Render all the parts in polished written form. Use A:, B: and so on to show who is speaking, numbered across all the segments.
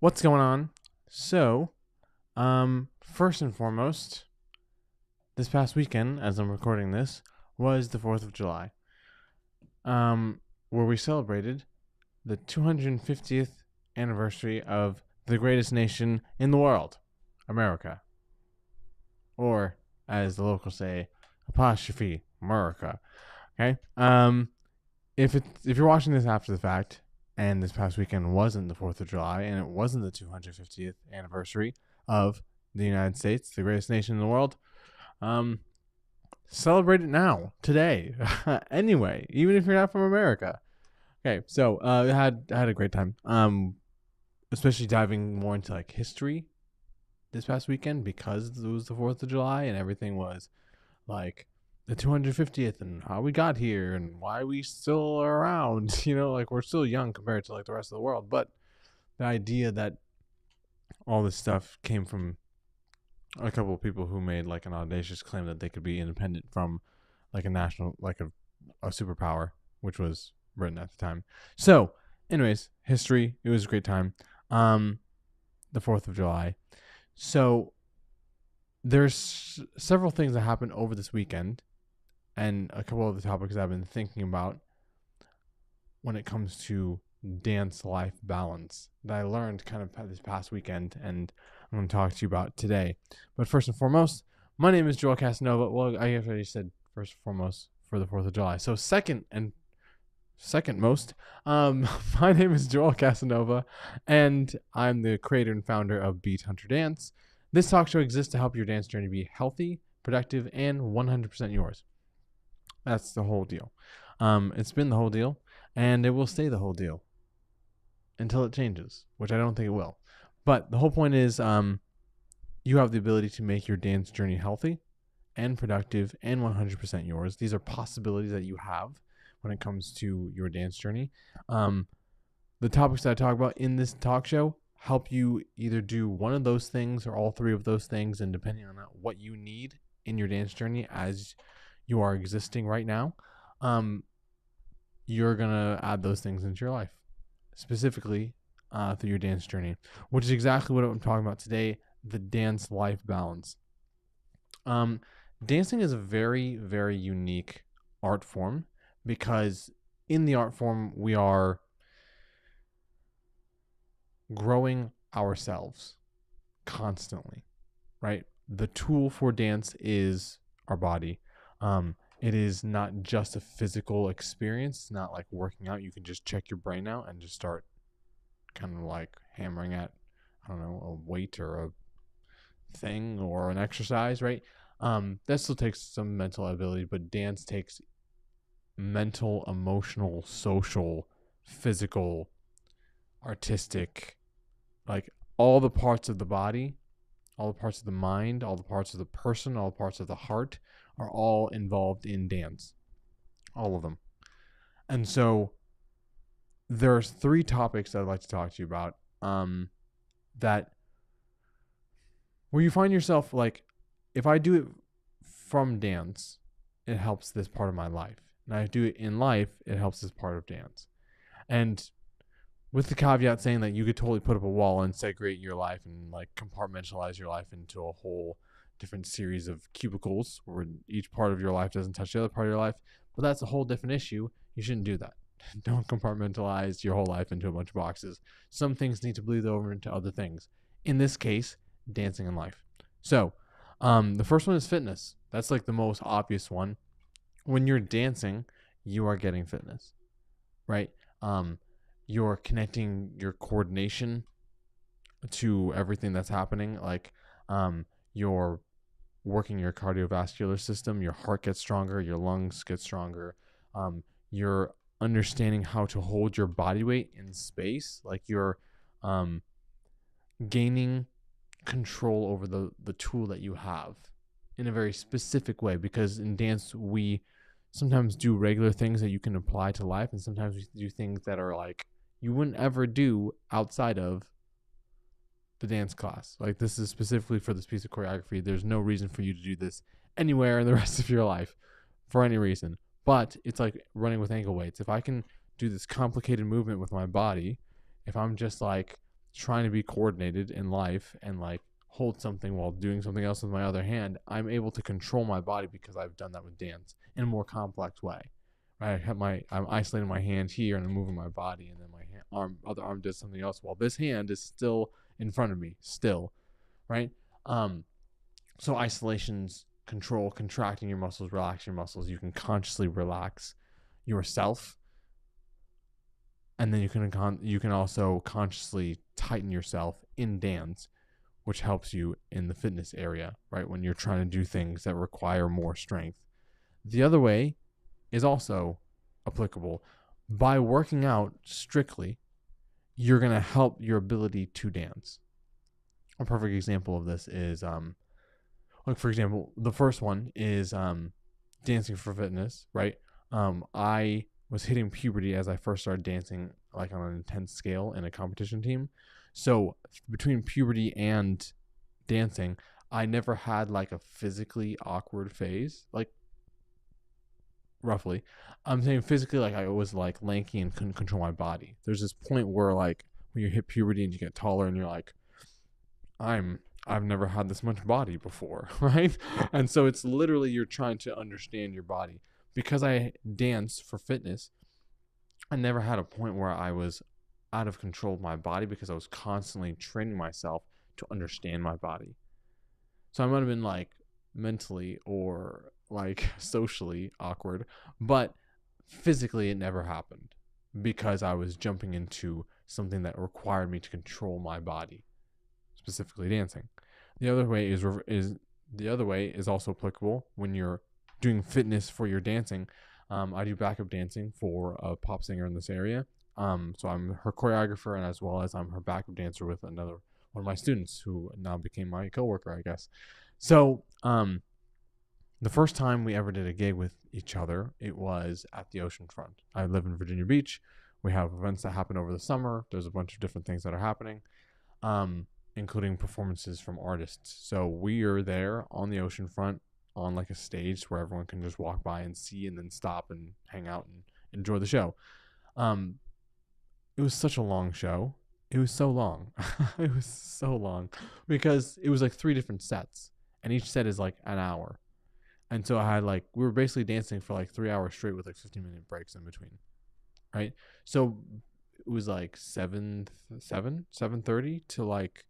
A: What's going on? So, first and foremost, this past weekend, as I'm recording this, was the 4th of July, where we celebrated the 250th anniversary of the greatest nation in the world, America. Or, as the locals say, apostrophe, America. Okay? If you're watching this after the fact, and this past weekend wasn't the 4th of July, and it wasn't the 250th anniversary of the United States, the greatest nation in the world, celebrate it now, today. Anyway, even if you're not from America. Okay, so I had a great time. Especially diving more into like history this past weekend because it was the 4th of July and everything was like the 250th and how we got here and why we still are around. Like we're still young compared to like the rest of the world. But the idea that all this stuff came from a couple of people who made like an audacious claim that they could be independent from like a national, like a superpower, which was Britain at the time. So, anyways, history. It was a great time. The 4th of July. So, there's several things that happened over this weekend, and a couple of the topics I've been thinking about when it comes to dance life balance that I learned kind of this past weekend, and I'm going to talk to you about today. But first and foremost, my name is Joel Casanova. Well, I guess I already said first and foremost for the 4th of July. So second most, my name is Joel Casanova, and I'm the creator and founder of Beat Hunter Dance. This talk show exists to help your dance journey be healthy, productive, and 100% yours. That's the whole deal. It's been the whole deal, and it will stay the whole deal until it changes, which I don't think it will. But the whole point is you have the ability to make your dance journey healthy and productive and 100% yours. These are possibilities that you have when it comes to your dance journey. The topics that I talk about in this talk show help you either do one of those things or all three of those things, and depending on what you need in your dance journey as you are existing right now, you're going to add those things into your life, specifically through your dance journey, which is exactly what I'm talking about today, the dance life balance. Dancing is a very, very unique art form because in the art form, we are growing ourselves constantly, right? The tool for dance is our body. It is not just a physical experience. It's not like working out. You can just check your brain out and just start kind of like hammering at, I don't know, a weight or a thing or an exercise, right? That still takes some mental ability, but dance takes mental, emotional, social, physical, artistic, like all the parts of the body, all the parts of the mind, all the parts of the person, all the parts of the heart are all involved in dance. All of them. And so there's three topics I'd like to talk to you about that where you find yourself like, if I do it from dance, it helps this part of my life. And I do it in life, it helps this part of dance. And with the caveat saying that you could totally put up a wall and segregate your life and like compartmentalize your life into a whole different series of cubicles where each part of your life doesn't touch the other part of your life. But that's a whole different issue. You shouldn't do that. Don't compartmentalize your whole life into a bunch of boxes. Some things need to bleed over into other things. In this case, dancing and life. So, the first one is fitness. That's like the most obvious one. When you're dancing, you are getting fitness, right? You're connecting your coordination to everything that's happening. Like, you're working your cardiovascular system. Your heart gets stronger. Your lungs get stronger. You're understanding how to hold your body weight in space. Like you're gaining control over the tool that you have in a very specific way, because in dance we sometimes do regular things that you can apply to life, and sometimes we do things that are like you wouldn't ever do outside of the dance class. Like this is specifically for this piece of choreography. There's no reason for you to do this anywhere in the rest of your life for any reason. But it's like running with ankle weights. If I can do this complicated movement with my body, if I'm just like trying to be coordinated in life and like hold something while doing something else with my other hand, I'm able to control my body because I've done that with dance in a more complex way. I'm isolating my hand here and I'm moving my body, and then my other arm does something else while this hand is still in front of me, still, right? So isolations, control, contracting your muscles, relaxing your muscles. You can consciously relax yourself, and then you can also consciously tighten yourself in dance, which helps you in the fitness area, right? When you're trying to do things that require more strength. The other way is also applicable. By working out strictly, you're going to help your ability to dance. A perfect example of this is, like for example, the first one is dancing for fitness, right? I was hitting puberty as I first started dancing, like on an intense scale in a competition team. So between puberty and dancing, I never had like a physically awkward phase, like roughly. I'm saying physically, like I was like lanky and couldn't control my body. There's this point where like when you hit puberty and you get taller and you're like, I've never had this much body before, right? And so it's literally you're trying to understand your body. Because I dance for fitness, I never had a point where I was out of control of my body because I was constantly training myself to understand my body. So I might have been like mentally or like socially awkward, but physically it never happened because I was jumping into something that required me to control my body, specifically dancing. The other way is also applicable when you're doing fitness for your dancing. I do backup dancing for a pop singer in this area. So I'm her choreographer, and as well as I'm her backup dancer with another one of my students who now became my coworker, I guess. So the first time we ever did a gig with each other, it was at the ocean front. I live in Virginia Beach. We have events that happen over the summer. There's a bunch of different things that are happening, including performances from artists. So we are there on the ocean front on like a stage where everyone can just walk by and see and then stop and hang out and enjoy the show. It was such a long show. It was so long. It was so long because it was like 3 different sets and each set is like an hour. And so I had like, we were basically dancing for like 3 hours straight with like 15-minute breaks in between. Right. So it was like 7:30 to like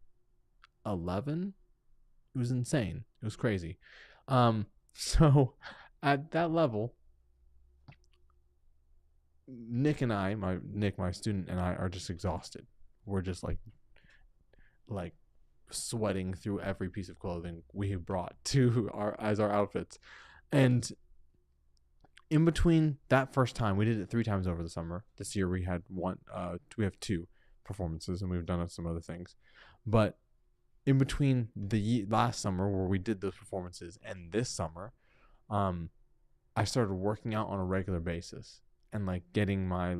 A: 11. It was insane. It was crazy. So at that level, Nick, my student, and I are just exhausted. We're just like sweating through every piece of clothing we have brought to our outfits. And in between that first time, we did it 3 times over the summer. This year we had we have 2 performances, and we've done some other things. But in between the last summer where we did those performances and this summer, I started working out on a regular basis and like getting my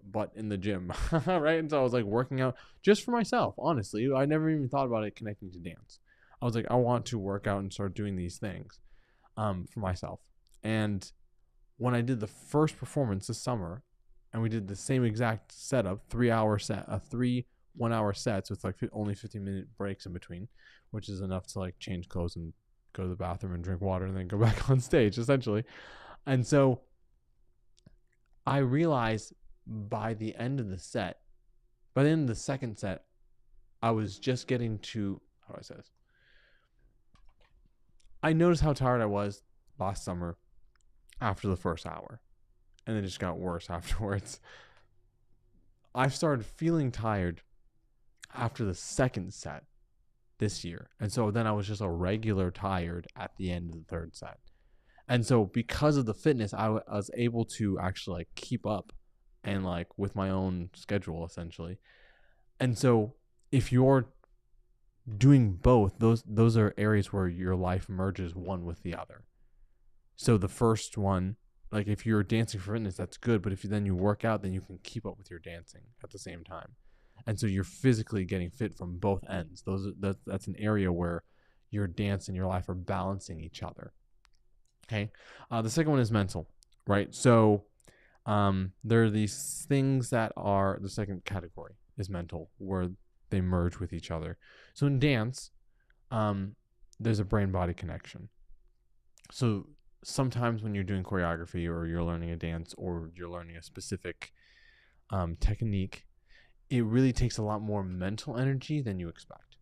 A: butt in the gym, right? And so I was like working out just for myself. Honestly, I never even thought about it connecting to dance. I was like, I want to work out and start doing these things for myself. And when I did the first performance this summer, and we did the same exact setup, 3-hour set, 3 1-hour sets with like only 15-minute breaks in between, which is enough to like change clothes and go to the bathroom and drink water and then go back on stage, essentially. And so I realized by the end of the second set, I was just getting to, how do I say this? I noticed how tired I was last summer after the first hour, and it just got worse afterwards. I started feeling tired after the second set this year. And so then I was just a regular tired at the end of the third set. And so because of the fitness, I was able to actually like keep up and like with my own schedule essentially. And so if you're doing both, those are areas where your life merges one with the other. So the first one, like if you're dancing for fitness, that's good. But if you work out, then you can keep up with your dancing at the same time. And so you're physically getting fit from both ends. That's an area where your dance and your life are balancing each other. Okay. The second one is mental, right? So there are these things that are, the second category is mental, where they merge with each other. So in dance, there's a brain body connection. So sometimes when you're doing choreography or you're learning a dance or you're learning a specific technique, it really takes a lot more mental energy than you expect.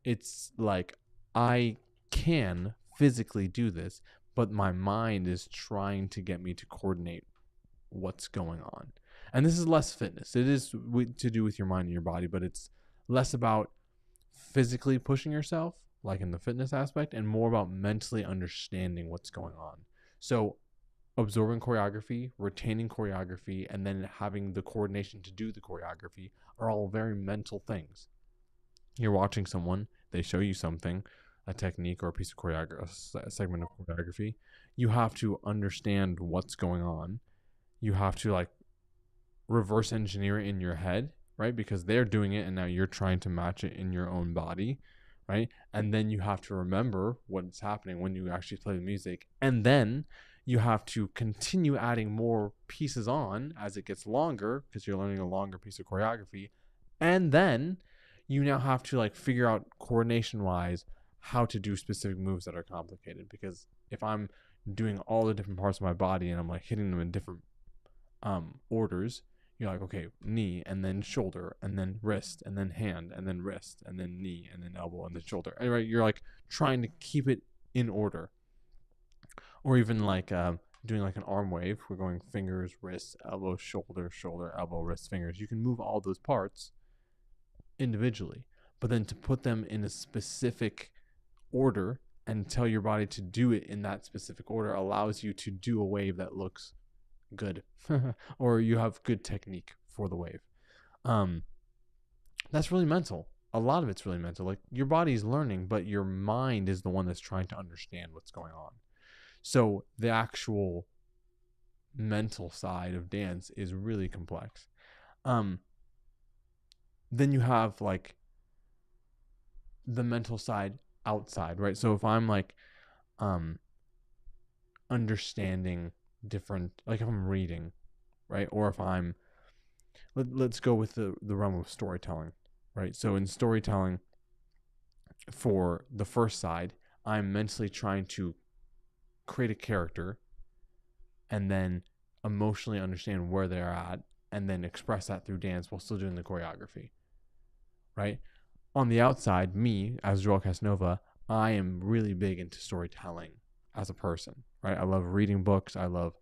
A: It's like, I can physically do this, but my mind is trying to get me to coordinate what's going on. And this is less fitness. It is to do with your mind and your body, but it's less about physically pushing yourself, like in the fitness aspect, and more about mentally understanding what's going on. So absorbing choreography, retaining choreography, and then having the coordination to do the choreography are all very mental things. You're watching someone, they show you something, a technique or a piece of choreography, a segment of choreography. You have to understand what's going on. You have to like reverse engineer it in your head, right? Because they're doing it and now you're trying to match it in your own body, right? And then you have to remember what's happening when you actually play the music. And then you have to continue adding more pieces on as it gets longer because you're learning a longer piece of choreography. And then you now have to like figure out coordination wise how to do specific moves that are complicated. Because if I'm doing all the different parts of my body and I'm like hitting them in different orders, you're like, okay, knee and then shoulder and then wrist and then hand and then wrist and then knee and then elbow and then shoulder. Anyway, you're like trying to keep it in order. Or even like doing like an arm wave. We're going fingers, wrist, elbow, shoulder, shoulder, elbow, wrist, fingers. You can move all those parts individually, but then to put them in a specific order and tell your body to do it in that specific order allows you to do a wave that looks good or you have good technique for the wave. That's really mental. A lot of it's really mental. Like your body's learning, but your mind is the one that's trying to understand what's going on. So the actual mental side of dance is really complex. Then you have like the mental side outside, right? So if I'm like understanding different, like if I'm reading, right? Or if I'm, let's go with the realm of storytelling, right? So in storytelling, for the first side, I'm mentally trying to create a character and then emotionally understand where they're at and then express that through dance while still doing the choreography, right? On the outside, me as Joel Casanova, I am really big into storytelling as a person, right? I love reading books. I love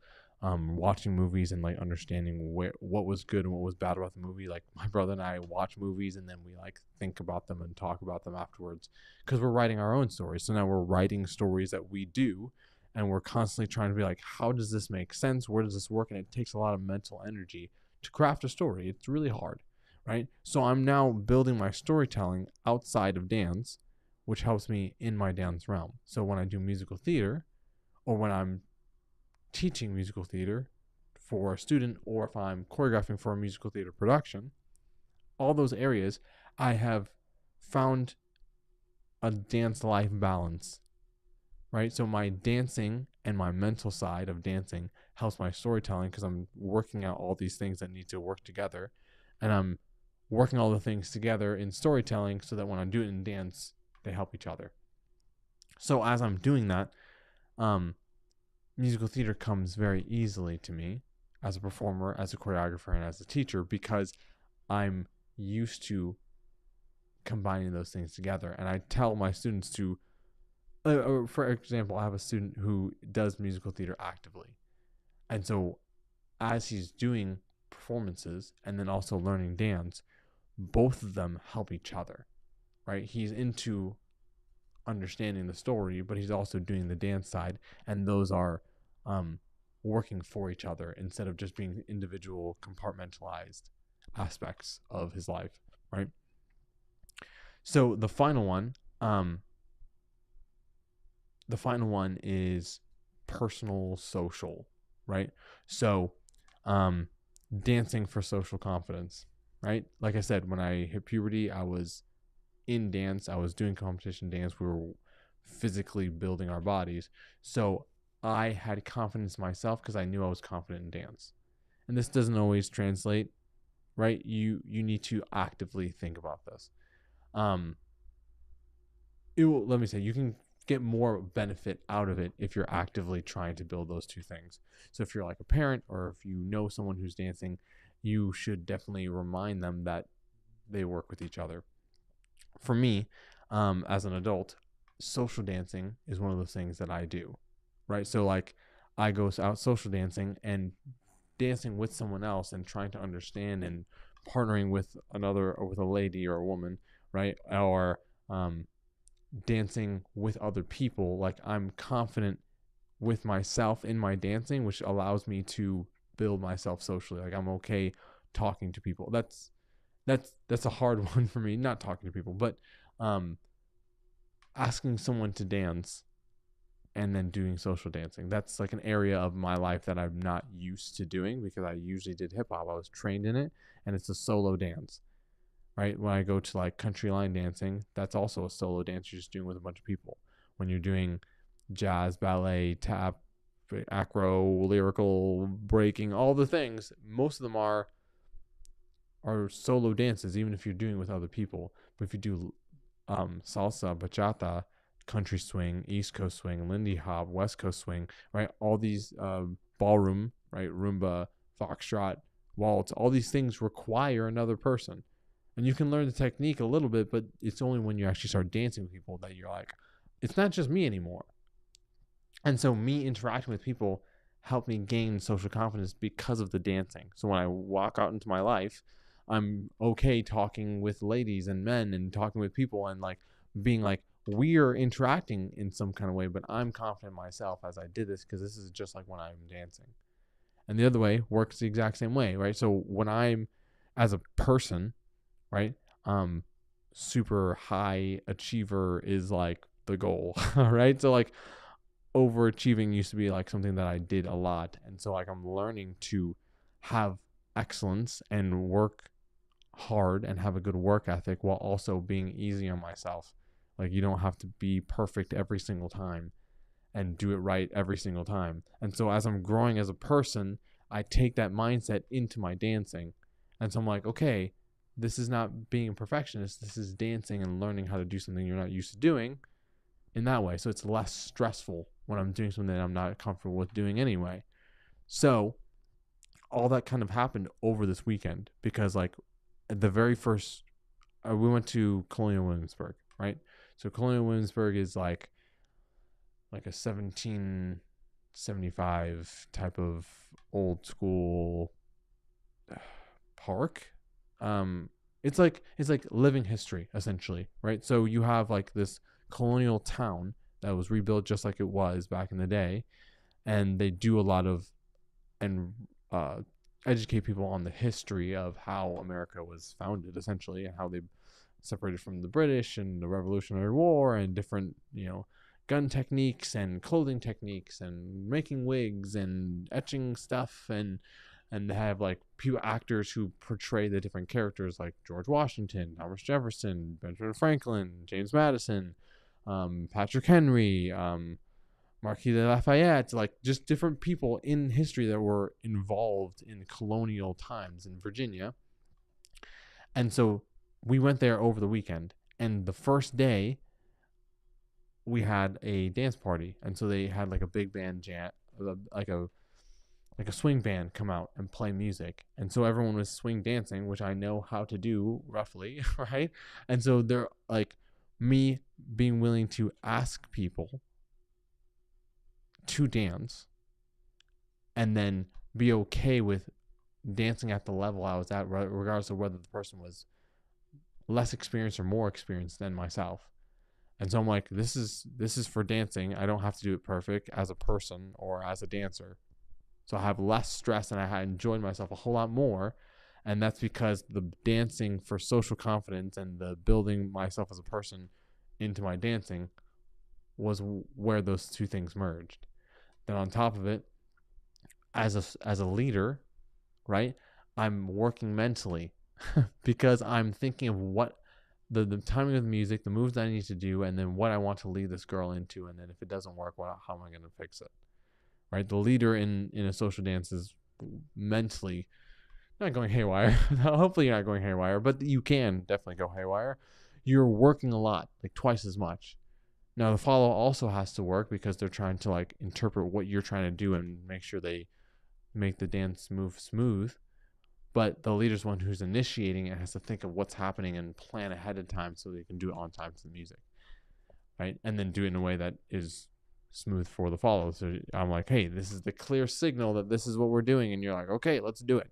A: watching movies and like understanding what was good and what was bad about the movie. Like my brother and I watch movies and then we like think about them and talk about them afterwards because we're writing our own stories. So now we're writing stories that we do and we're constantly trying to be like, how does this make sense? Where does this work? And it takes a lot of mental energy to craft a story. It's really hard, right? So I'm now building my storytelling outside of dance, which helps me in my dance realm. So when I do musical theater or when I'm teaching musical theater for a student or if I'm choreographing for a musical theater production, all those areas I have found a dance life balance, right? So my dancing and my mental side of dancing helps my storytelling because I'm working out all these things that need to work together and I'm working all the things together in storytelling so that when I do it in dance, they help each other. So as I'm doing that, musical theater comes very easily to me as a performer, as a choreographer, and as a teacher because I'm used to combining those things together. And I tell my students to, for example, I have a student who does musical theater actively. And so as he's doing performances and then also learning dance, both of them help each other, right? He's into understanding the story, but he's also doing the dance side. And those are working for each other instead of just being individual compartmentalized aspects of his life, right? So the final one is personal social, right? So dancing for social confidence, right? Like I said, when I hit puberty, I was in dance, I was doing competition dance, we were physically building our bodies. So I had confidence in myself because I knew I was confident in dance. And this doesn't always translate, right? You need to actively think about this. Um, let me say, you can get more benefit out of it if you're actively trying to build those two things. So if you're like a parent or if you know someone who's dancing, you should definitely remind them that they work with each other. For me, as an adult, social dancing is one of those things that I do, right? So like I go out social dancing and dancing with someone else and trying to understand and partnering with another or with a lady or a woman, right? Or dancing with other people. Like I'm confident with myself in my dancing, which allows me to build myself socially. Like I'm okay talking to people. That's a hard one for me, not talking to people, but um asking someone to dance and then doing social dancing. That's like an area of my life that I'm not used to doing because I usually did hip hop. I was trained in it and it's a solo dance. Right? When I go to like country line dancing, that's also a solo dance you're just doing with a bunch of people. When you're doing jazz, ballet, tap, acro, lyrical, breaking, all the things, most of them are solo dances, even if you're doing with other people. But if you do salsa, bachata, country swing, East Coast swing, Lindy Hop, West Coast swing, right? All these ballroom, right? Rumba, foxtrot, waltz, all these things require another person. And you can learn the technique a little bit, but it's only when you actually start dancing with people that you're like, it's not just me anymore. And so me interacting with people helped me gain social confidence because of the dancing. So when I walk out into my life, I'm okay talking with ladies and men and talking with people and like being like, we're interacting in some kind of way, but I'm confident in myself as I did this because this is just like when I'm dancing. And the other way works the exact same way, right? So when I'm as a person, right? Super high achiever is like the goal, right? So like overachieving used to be like something that I did a lot. And so like I'm learning to have excellence and work hard and have a good work ethic while also being easy on myself. Like you don't have to be perfect every single time and do it right every single time. And so as I'm growing as a person, I take that mindset into my dancing. And so I'm like, okay, this is not being a perfectionist. This is dancing and learning how to do something you're not used to doing in that way. So it's less stressful when I'm doing something that I'm not comfortable with doing anyway. So all that kind of happened over this weekend because like the very first, we went to Colonial Williamsburg, right? So Colonial Williamsburg is like a 1775 type of old school park. It's like living history essentially, right? So you have like this colonial town that was rebuilt just like it was back in the day, and they do a lot of and educate people on the history of how America was founded essentially and how they separated from the British and the Revolutionary War and different, gun techniques and clothing techniques and making wigs and etching stuff and they have like actors who portray the different characters like George Washington, Thomas Jefferson, Benjamin Franklin, James Madison, Patrick Henry, Marquis de Lafayette, like just different people in history that were involved in colonial times in Virginia. And so we went there over the weekend, and the first day we had a dance party, and so they had like a big band like a swing band come out and play music, and so everyone was swing dancing, which I know how to do roughly, right? And so they're like me being willing to ask people to dance and then be okay with dancing at the level I was at, regardless of whether the person was less experienced or more experienced than myself. And so I'm like, this is for dancing. I don't have to do it perfect as a person or as a dancer. So I have less stress and I enjoyed myself a whole lot more. And that's because the dancing for social confidence and the building myself as a person into my dancing was where those two things merged. Then on top of it, as a leader, right, I'm working mentally because I'm thinking of what the timing of the music, the moves that I need to do, and then what I want to lead this girl into. And then if it doesn't work, how am I going to fix it? Right? The leader in a social dance is mentally not going haywire. Hopefully you're not going haywire, but you can definitely go haywire. You're working a lot, like twice as much. Now the follow also has to work because they're trying to like interpret what you're trying to do and make sure they make the dance move smooth. But the leader's one who's initiating it has to think of what's happening and plan ahead of time so they can do it on time to the music, right? And then do it in a way that is smooth for the follow. So I'm like, hey, this is the clear signal that this is what we're doing, and you're like, okay, let's do it,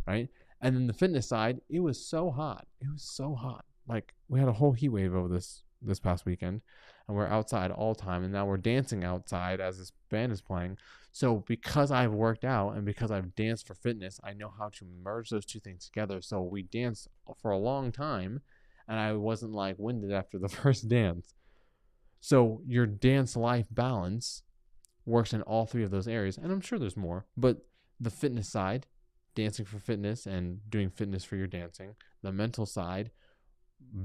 A: right? And then the fitness side, it was so hot. It was so hot. Like we had a whole heat wave over this past weekend, and we're outside all the time, and now we're dancing outside as this band is playing. So because I've worked out and because I've danced for fitness, I know how to merge those two things together. So we danced for a long time, and I wasn't like winded after the first dance. So your dance life balance works in all three of those areas, and I'm sure there's more, but the fitness side, dancing for fitness and doing fitness for your dancing, the mental side,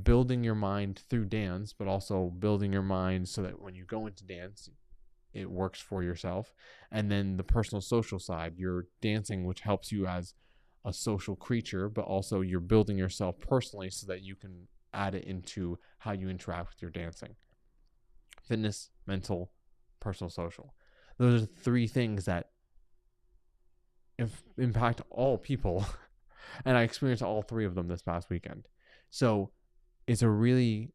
A: building your mind through dance, but also building your mind so that when you go into dance, it works for yourself. And then the personal social side, you're dancing, which helps you as a social creature, but also you're building yourself personally so that you can add it into how you interact with your dancing. Fitness, mental, personal, social. Those are three things that impact all people. And I experienced all three of them this past weekend. So it's a really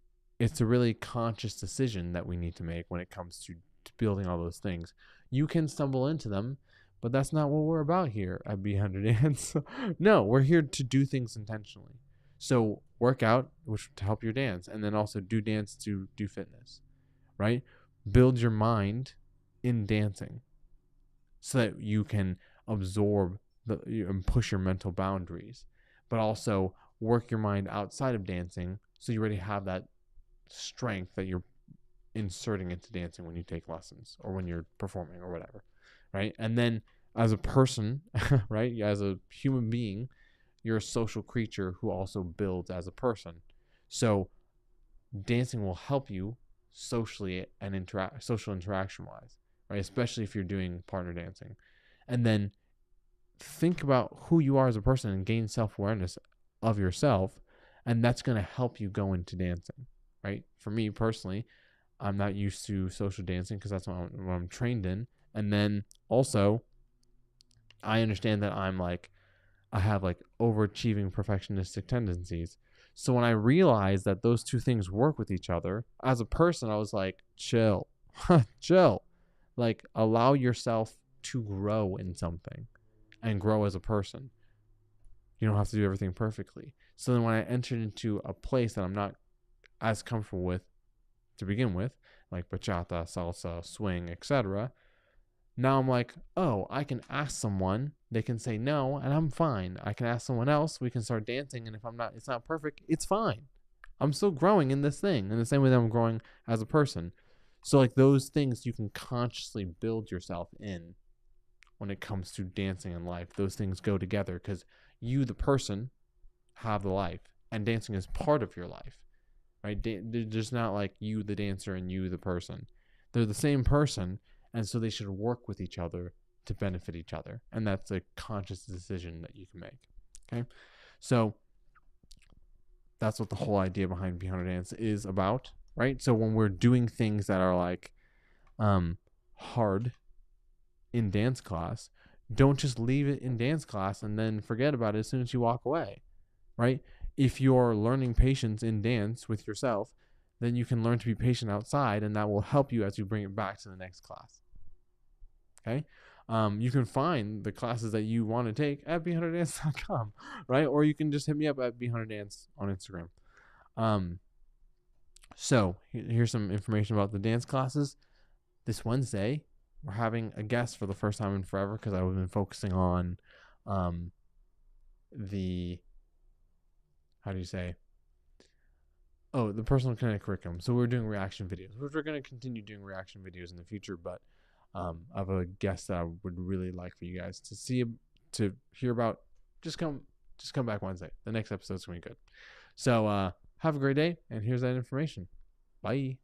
A: conscious decision that we need to make when it comes to building all those things. You can stumble into them, but that's not what we're about here at B100 Dance. No, we're here to do things intentionally. So work out, which to help your dance, and then also do dance to do fitness, right? Build your mind in dancing so that you can absorb and push your mental boundaries, but also work your mind outside of dancing so you already have that strength that you're inserting into dancing when you take lessons or when you're performing or whatever, right? And then as a person, right, as a human being, you're a social creature who also builds as a person. So dancing will help you socially and social interaction wise, right? Especially if you're doing partner dancing. And then think about who you are as a person and gain self-awareness of yourself, and that's going to help you go into dancing, right? For me personally, I'm not used to social dancing because that's what I'm trained in. And then also, I understand that I have like overachieving perfectionistic tendencies. So when I realized that those two things work with each other, as a person, I was like, chill, chill. Like, allow yourself to grow in something and grow as a person. You don't have to do everything perfectly. So then when I entered into a place that I'm not as comfortable with to begin with, like bachata, salsa, swing, etc., now I'm like, oh, I can ask someone, they can say no, and I'm fine. I can ask someone else, we can start dancing, and if it's not perfect, it's fine. I'm still growing in this thing in the same way that I'm growing as a person. So like those things you can consciously build yourself in when it comes to dancing in life. Those things go together because you, the person, have the life, and dancing is part of your life, right? They're just not like you, the dancer, and you, the person. They're the same person, and so they should work with each other to benefit each other. And that's a conscious decision that you can make. Okay? So that's what the whole idea behind B100 Dance is about, right? So when we're doing things that are like hard in dance class, don't just leave it in dance class and then forget about it as soon as you walk away, right? If you're learning patience in dance with yourself, then you can learn to be patient outside, and that will help you as you bring it back to the next class. Okay? You can find the classes that you want to take at b100dance.com, right? Or you can just hit me up at b100dance on Instagram. So here's some information about the dance classes. This Wednesday, we're having a guest for the first time in forever because I've been focusing on the personal connect curriculum. So we're doing reaction videos, which we're going to continue doing reaction videos in the future, but I have a guest that I would really like for you guys to hear about. Just come back Wednesday. The next episode's going to be good. So have a great day, and here's that information. Bye.